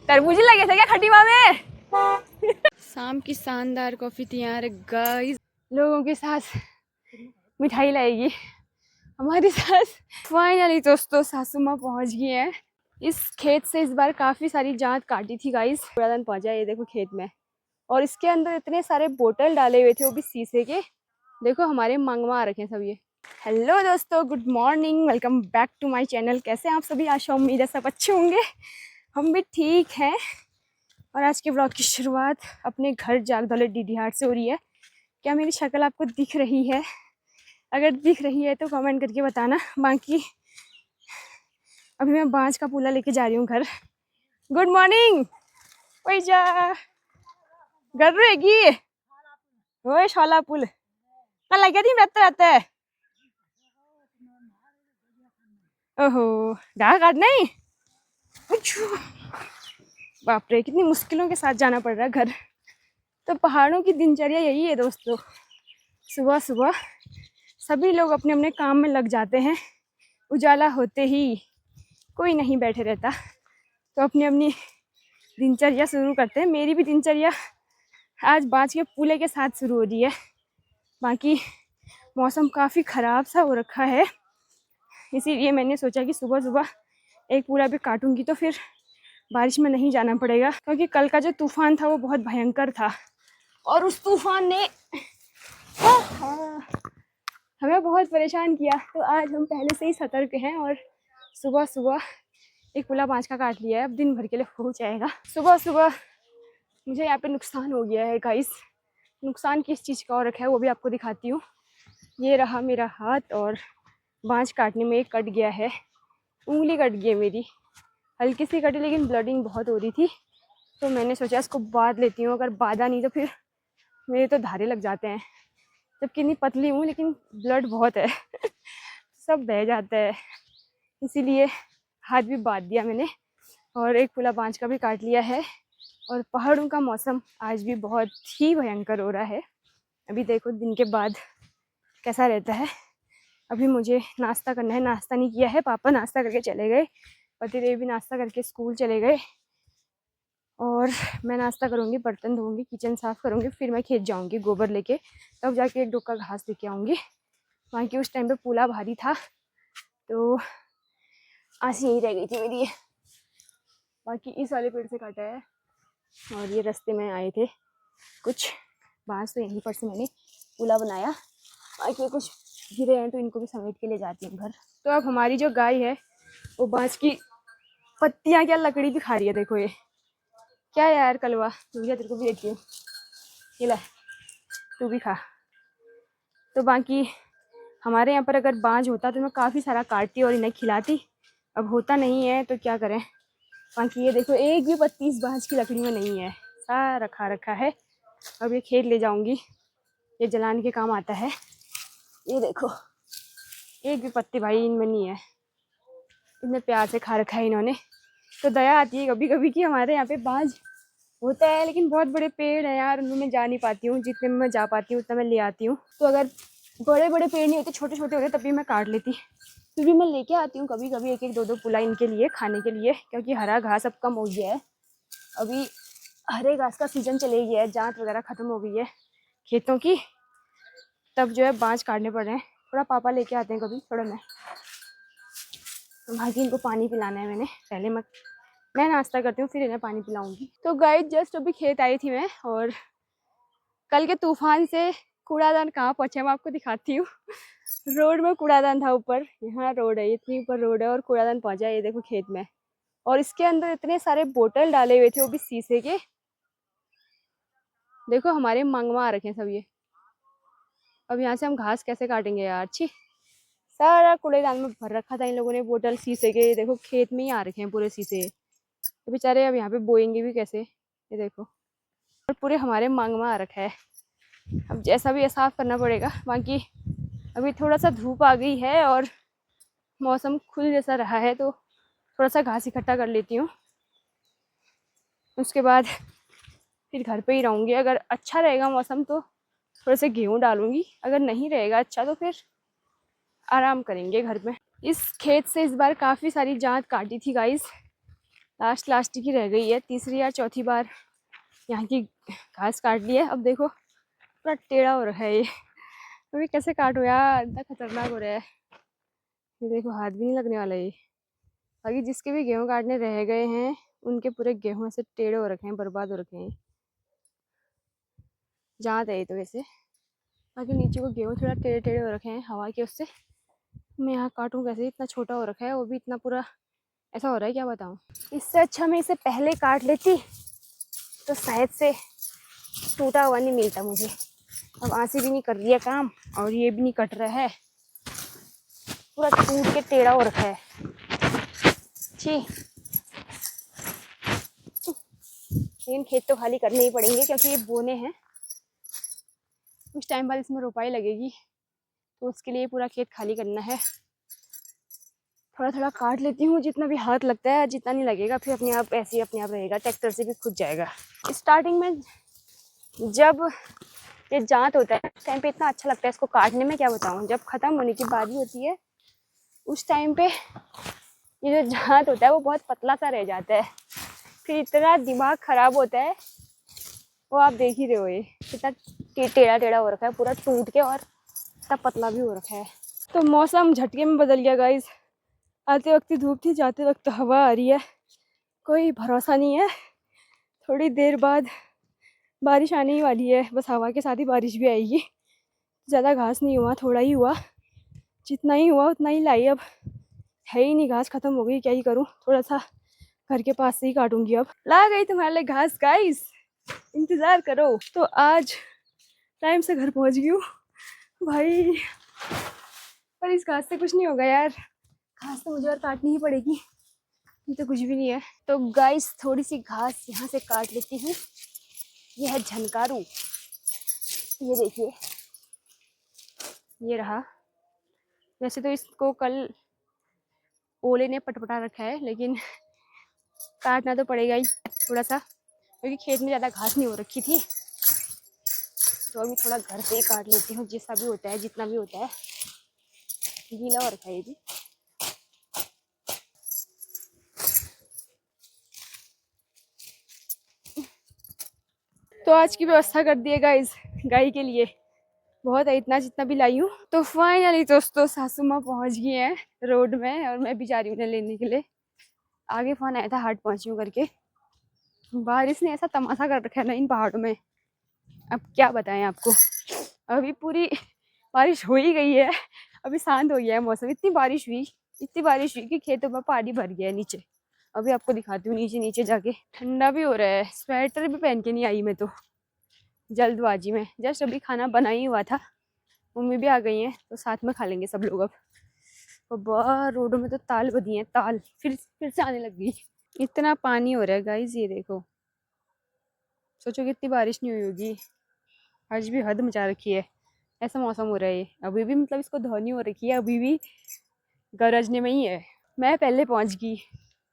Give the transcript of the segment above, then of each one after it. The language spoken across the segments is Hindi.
तरबूज लगे थे क्या खटीमा में? शाम की शानदार कॉफी तैयार गाइस। लोगों के साथ मिठाई लाएगी हमारी सास। फाइनली दोस्तों सासू माँ पहुँच गई हैं। इस खेत से इस बार काफ़ी सारी जांत काटी थी गाइस। कूड़ादान पहुँचा ये देखो खेत में, और इसके अंदर इतने सारे बोतल डाले हुए थे, वो भी शीशे के। देखो हमारे मंगवा रखे हैं सब ये। हेलो दोस्तों, good morning, welcome back to my channel. कैसे हैं आप सभी? आशा उम्मीद है सब अच्छे होंगे, हम भी ठीक हैं। और आज के ब्लॉग की शुरुआत अपने घर जागदौलत डीडीहाट से हो रही है। क्या मेरी शक्ल आपको दिख रही है? अगर दिख रही है तो कमेंट करके बताना। बाकी अभी मैं बांज का पुला लेके जा रही हूँ घर। Good morning. वही जा घर रहेगी वो शाला पुल कल लगे थी रहते रहते। ओहो घास काट नहीं। बाप रे, कितनी मुश्किलों के साथ जाना पड़ रहा है घर। तो पहाड़ों की दिनचर्या यही है दोस्तों। सुबह सुबह सभी लोग अपने अपने काम में लग जाते हैं। उजाला होते ही कोई नहीं बैठे रहता, तो अपनी अपनी दिनचर्या शुरू करते हैं। मेरी भी दिनचर्या आज बाँच के पुले के साथ शुरू हो रही है। बाकी मौसम काफ़ी ख़राब सा हो रखा है, इसीलिए मैंने सोचा कि सुबह सुबह एक पूरा भी काटूंगी तो फिर बारिश में नहीं जाना पड़ेगा। क्योंकि कल का जो तूफ़ान था वो बहुत भयंकर था, और उस तूफ़ान ने हमें बहुत परेशान किया। तो आज हम पहले से ही सतर्क हैं और सुबह सुबह एक पुला बाँच का काट लिया है। अब दिन भर के लिए हो जाएगा। सुबह सुबह मुझे यहाँ पे नुकसान हो गया है गाइस। नुकसान किस चीज़ का हो रखा है वो भी आपको दिखाती हूँ। ये रहा मेरा हाथ, और बाँझ काटने में एक कट गया है, उंगली कट गई है मेरी, हल्की सी कटी लेकिन ब्लडिंग बहुत हो रही थी। तो मैंने सोचा इसको बांध लेती हूँ, अगर बांधा नहीं तो फिर मेरे तो धारे लग जाते हैं। जबकि इतनी पतली हूँ लेकिन ब्लड बहुत है सब बह जाता है, इसीलिए हाथ भी बांध दिया मैंने। और एक पुला बाँझ का भी काट लिया है। और पहाड़ों का मौसम आज भी बहुत ही भयंकर हो रहा है। अभी देखो दिन के बाद कैसा रहता है। अभी मुझे नाश्ता करना है, नाश्ता नहीं किया है। पापा नाश्ता करके चले गए, पतिदेव भी नाश्ता करके स्कूल चले गए, और मैं नाश्ता करूँगी, बर्तन धोऊंगी, किचन साफ़ करूँगी, फिर मैं खेत जाऊँगी गोबर लेके, तब जाके एक डोका घास लेके आऊँगी। बाकी उस टाइम पे पुला भारी था तो आँस यहीं रह गई थी मेरी। बाकी इस वाले पेड़ से काटा है, और ये रास्ते में आए थे कुछ बाँस, तो यहीं पर से मैंने पुला बनाया। बाकी कुछ गिरे हैं तो इनको भी समेट के ले जाती हूँ घर। तो अब हमारी जो गाय है वो बाँस की पत्तियाँ क्या लकड़ी भी खा रही है। देखो ये क्या यार कलवा, भैया तेरे को भी देती हूँ, ये ला तू भी खा। तो बाकी हमारे यहाँ पर अगर बाँझ होता तो मैं काफ़ी सारा काटती और इन्हें खिलाती। अब होता नहीं है तो क्या करें। बाकी ये देखो एक भी पत्ती इस बाँझ की लकड़ी में नहीं है, सारा रखा है। अब ये खेत ले जाऊँगी, ये जलाने के काम आता है। ये देखो एक भी पत्ती भाई इनमें नहीं है, इतने प्यार से खा रखा है इन्होंने। तो दया आती है कभी कभी कि हमारे यहाँ पे बाँझ होता है, लेकिन बहुत बड़े पेड़ हैं यार, उनमें मैं जा नहीं पाती हूँ। जितने में मैं जा पाती हूँ उतना मैं ले आती हूँ। तो अगर बड़े बड़े पेड़ नहीं होते, छोटे छोटे होते, तभी मैं काट लेती। फिर भी मैं लेके आती हूँ कभी कभी एक एक दो दो पुला इनके लिए खाने के लिए, क्योंकि हरा घास अब कम हो गया है। अभी हरे घास का सीजन चले गया है, जांत वगैरह ख़त्म हो गई है खेतों की, तब जो है बाँझ काटने पड़ रहे हैं। थोड़ा पापा लेके आते हैं कभी, थोड़ा मैं। बाकी इनको पानी पिलाना है मैंने, पहले मैं नाश्ता करती हूँ फिर इन्हें पानी पिलाऊंगी। तो गाइस जस्ट अभी खेत आई थी मैं, और कल के तूफान से कूड़ादान कहाँ पहुँचे मैं आपको दिखाती हूँ। रोड में कूड़ादान था ऊपर, यहाँ रोड है, इतनी ऊपर रोड है, और कूड़ादान पहुँचा ये देखो खेत में। और इसके अंदर इतने सारे बोतल डाले हुए थे, वो भी शीशे के। देखो हमारे मंगवा रखे हैं सब ये। अब यहाँ से हम घास कैसे काटेंगे यार, अच्छी सारा कूड़ेदान में भर रखा था इन लोगों ने बोतल शीशे के। देखो खेत में ही आ रखे हैं पूरे शीशे, तो बेचारे अब यहाँ पे बोएंगे भी कैसे। ये देखो, और पूरे हमारे मंगवा आ रखा है। अब जैसा भी ये साफ करना पड़ेगा। बाकी अभी थोड़ा सा धूप आ गई है और मौसम खुल जैसा रहा है, तो थोड़ा सा घास इकट्ठा कर लेती हूँ, उसके बाद फिर घर पे ही रहूँगी। अगर अच्छा रहेगा मौसम तो थोड़े से गेहूँ डालूँगी, अगर नहीं रहेगा अच्छा तो फिर आराम करेंगे घर में। इस खेत से इस बार काफ़ी सारी जांत काटी थी गाइस। लास्ट की रह गई है, तीसरी या चौथी बार यहाँ की घास काट ली है। अब देखो पूरा टेढ़ा हो रखा है ये, अभी कैसे काटो यार, इतना खतरनाक हो रहा है। ये देखो हाथ भी नहीं लगने वाला ये। बाकी जिसके भी गेहूँ काटने रह गए हैं उनके पूरे गेहूँ से टेढ़े हो रखे हैं, बर्बाद हो रखे हैं। जहाँ थे तो वैसे, बाकी नीचे को गेहूँ थोड़ा टेढ़े टेढ़े हो रखे हैं हवा के उससे। मैं यहाँ काटूँ कैसे, इतना छोटा हो रखा है, वो भी इतना पूरा ऐसा हो रहा है क्या बताऊँ। इससे अच्छा मैं इसे पहले काट लेती तो शायद से टूटा हुआ नहीं मिलता मुझे। अब आंसी भी नहीं कर रही है काम और ये भी नहीं कट रहा है, पूरा टूट के टेढ़ा हो रखा है। छी, लेकिन खेत तो खाली करने ही पड़ेंगे क्योंकि ये बोने हैं। कुछ टाइम बाद इसमें रोपाई लगेगी तो उसके लिए पूरा खेत खाली करना है। थोड़ा थोड़ा काट लेती हूँ, जितना भी हाथ लगता है, जितना नहीं लगेगा फिर अपने आप ऐसे ही अपने आप रहेगा, ट्रैक्टर से भी खुद जाएगा। स्टार्टिंग में जब ये जांत होता है उस टाइम पे इतना अच्छा लगता है इसको काटने में, क्या बताऊँ। जब ख़त्म होने की बारी होती है उस टाइम पे ये जो जांत होता है वो बहुत पतला सा रह जाता है, फिर इतना दिमाग ख़राब होता है। वो आप देख ही रहे हो ये कितना टेढ़ा टेढ़ा हो रखा है, पूरा टूट के, और इतना पतला भी हो रखा है। तो मौसम झटके में बदल गया गाइस। आते वक्त धूप थी, जाते वक्त हवा आ रही है, कोई भरोसा नहीं है। थोड़ी देर बाद बारिश आने ही वाली है, बस हवा के साथ ही बारिश भी आएगी। ज़्यादा घास नहीं हुआ, थोड़ा ही हुआ, जितना ही हुआ उतना ही लाई। अब है ही नहीं, घास ख़त्म हो गई, क्या ही करूँ। थोड़ा सा घर के पास से ही काटूंगी। अब ला गई तुम्हारे लिए घास गाइस, इंतज़ार करो। तो आज टाइम से घर पहुँच गई हूँ भाई, पर इस घास से कुछ नहीं होगा यार, घास तो मुझे और काटनी ही पड़ेगी, ये तो कुछ भी नहीं है। तो गाइस थोड़ी सी घास यहाँ से काट लेती हूँ। ये है झनकारू, ये देखिए, ये रहा। वैसे तो इसको कल ओले ने पटपटा रखा है, लेकिन काटना तो पड़ेगा ही थोड़ा सा, क्योंकि खेत में ज़्यादा घास नहीं हो रखी थी। तो अभी थोड़ा घर से ही काट लेती हूँ, जैसा भी होता है, जितना भी होता है। गीला हो रखा है ये भी। तो आज की व्यवस्था कर दी है गाइस गाय के लिए, बहुत है, इतना जितना भी लाई हूँ। तो फाइनली दोस्तों सासू माँ पहुँच गई हैं रोड में, और मैं भी जा रही हूँ लेने के लिए। आगे फोन आया था हाट पहुँची हूँ करके। बारिश ने ऐसा तमाशा कर रखा है ना इन पहाड़ों में, अब क्या बताएं आपको। अभी पूरी बारिश हो ही गई है, अभी शांत हो गया है मौसम। इतनी बारिश हुई कि खेतों में पानी भर गया है नीचे। अभी आपको दिखाती हूँ नीचे नीचे जाके। ठंडा भी हो रहा है, स्वेटर भी पहन के नहीं आई मैं तो, जल्दबाजी में। जस्ट अभी खाना बना ही हुआ था, मम्मी भी आ गई हैं तो साथ में खा लेंगे सब लोग अब। और बाहर रोडों में तो ताल बधी हैं, ताल फिर से आने लग गई। इतना पानी हो रहा है गाइस, ये देखो। सोचो कितनी बारिश नहीं हुई होगी, आज भी हद मचा रखी है। ऐसा मौसम हो रहा है अभी भी, मतलब इसको धोनी हो रखी है, अभी भी गरजने में ही है। मैं पहले पहुंच गई,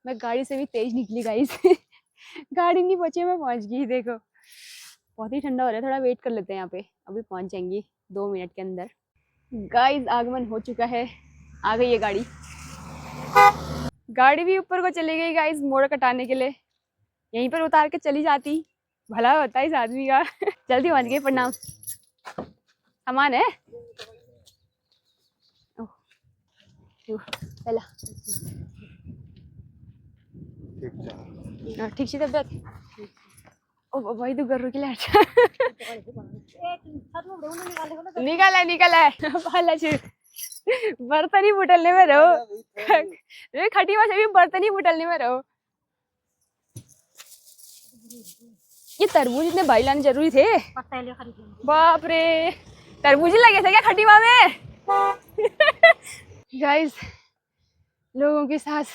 मैं गाड़ी से भी तेज निकली गाइस गाड़ी नहीं पहुंची, मैं पहुंच गई। देखो बहुत ही ठंडा हो रहा है, थोड़ा वेट कर लेते हैं यहाँ पे, अभी पहुंच जाएंगी 2 मिनट के अंदर। गाइस आगमन हो चुका है, आ गई है गाड़ी। गाड़ी भी ऊपर को चली गई गाइस, मोड़ कटाने के लिए। यहीं पर उतार के चली जाती, भला होता है इस आदमी का जल्दी पहुंच गई। प्रणाम, सामान है पहला ठीक सी तबियत। ओ भाई तू घर के लिए निकाला है भाला छी बर्तन ही बुटलने में रहो खटी में से भी बर्तन ही बुटलने में रहो। ये तरबूज इतने भाई लाने जरूरी थे? बाप रे, तरबूज ही लगे थे क्या खटीमा में? गाइस लोगों की सास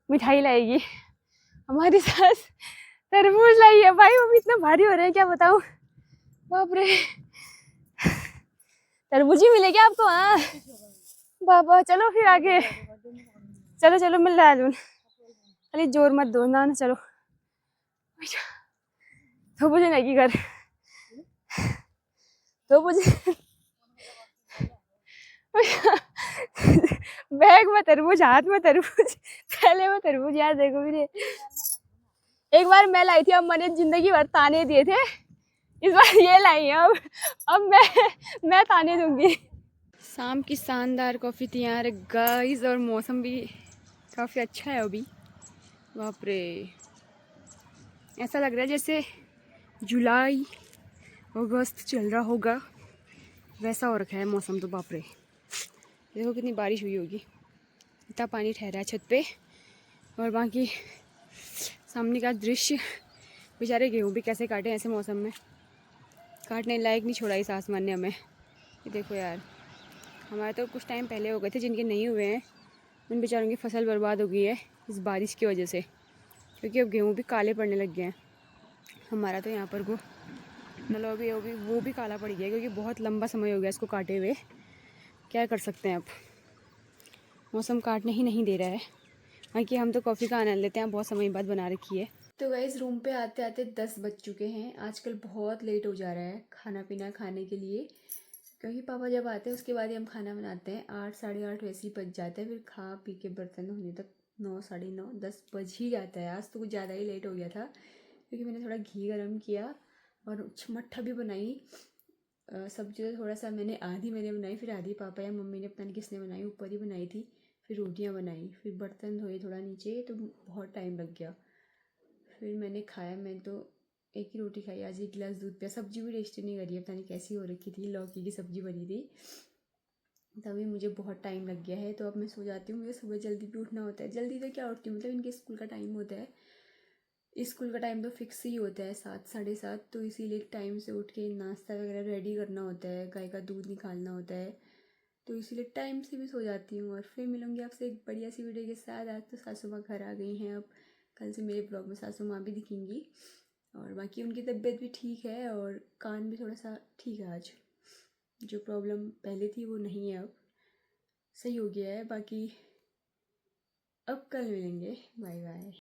मिठाई लाएगी, हमारी सास तरबूज लाई है भाई। वो भी इतना भारी हो रहे हैं क्या बताऊं, बाप रे। तरबूज ही मिले क्या आपको? हाँ बाबा चलो फिर आगे, चलो चलो मैं ला दूं, खाली जोर मत दो ना। चलो तो मुझे नहीं घर तो मुझे बैग में तरबूज, हाथ में तरबूज, थैले में तरबूज। यार देखो मेरे, एक बार मैं लाई थी, अम्मा ने जिंदगी भर ताने दिए थे, इस बार ये लाई है। अब मैं ताने दूंगी। शाम की शानदार कॉफ़ी तैयार है गाइस, और मौसम भी काफ़ी अच्छा है अभी। बाप रे, ऐसा लग रहा है जैसे जुलाई अगस्त चल रहा होगा, वैसा हो रखा है मौसम तो। बाप रे, देखो कितनी बारिश हुई होगी, इतना पानी ठहरा है छत पे। और बाकी सामने का दृश्य, बेचारे गेहूँ भी कैसे काटे ऐसे मौसम में, काटने लायक नहीं छोड़ा इस आसमान ने हमें। ये देखो यार, हमारे तो कुछ टाइम पहले हो गए थे, जिनके नहीं हुए हैं उन बेचारों की फसल बर्बाद हो गई है इस बारिश की वजह से, क्योंकि अब गेहूँ भी काले पड़ने लग गए हैं। हमारा तो यहाँ पर मतलब अभी वो भी काला पड़ गया, क्योंकि बहुत लंबा समय हो गया इसको काटे हुए। क्या कर सकते हैं, अब मौसम काटने ही नहीं दे रहा है। बाकी हम तो कॉफ़ी का आनंद लेते हैं, बहुत समय बाद बना रखी है। तो गाइस, रूम पे आते आते 10 बज चुके हैं। आजकल बहुत लेट हो जा रहा है खाना पीना खाने के लिए, क्योंकि पापा जब आते हैं उसके बाद ही हम खाना बनाते हैं। 8 साढ़े 8 वैसे ही बज जाते हैं, फिर खा पी के बर्तन धोने तक 9 साढ़े 9 10 बज ही जाता है। आज तो कुछ ज़्यादा ही लेट हो गया था, क्योंकि मैंने थोड़ा घी गर्म किया और मट्ठा भी बनाई। सब्जी तो थोड़ा सा मैंने बनाई, फिर आधी पापा या मम्मी ने, पता नहीं किसने बनाई, ऊपर ही बनाई थी। फिर रोटियां बनाई, फिर बर्तन धोए थोड़ा नीचे, तो बहुत टाइम लग गया। फिर मैंने खाया, मैं तो एक ही रोटी खाई, आज 1 गिलास दूध पिया। सब्जी भी टेस्टी नहीं करी है, पता नहीं कैसी हो रखी थी, लौकी की सब्जी बनी थी, तभी मुझे बहुत टाइम लग गया है। तो अब मैं सो जाती हूँ, मुझे सुबह जल्दी भी उठना होता है। जल्दी तो क्या उठती हूँ, मतलब इनके स्कूल का टाइम होता है, स्कूल का टाइम तो फिक्स ही होता है 7 साढ़े 7, तो इसीलिए टाइम से उठ के नाश्ता वगैरह रेडी करना होता है, गाय का दूध निकालना होता है, तो इसीलिए टाइम से भी सो जाती हूँ। और फिर मिलूंगी आपसे एक बढ़िया सी वीडियो के साथ। आज तो सासू माँ घर आ गई हैं, अब कल से मेरे ब्लॉग में सासू माँ भी दिखेंगी। और बाकी उनकी तबीयत भी ठीक है, और कान भी थोड़ा सा ठीक है आज, जो प्रॉब्लम पहले थी वो नहीं है, अब सही हो गया है। बाकी अब कल मिलेंगे, बाय बाय।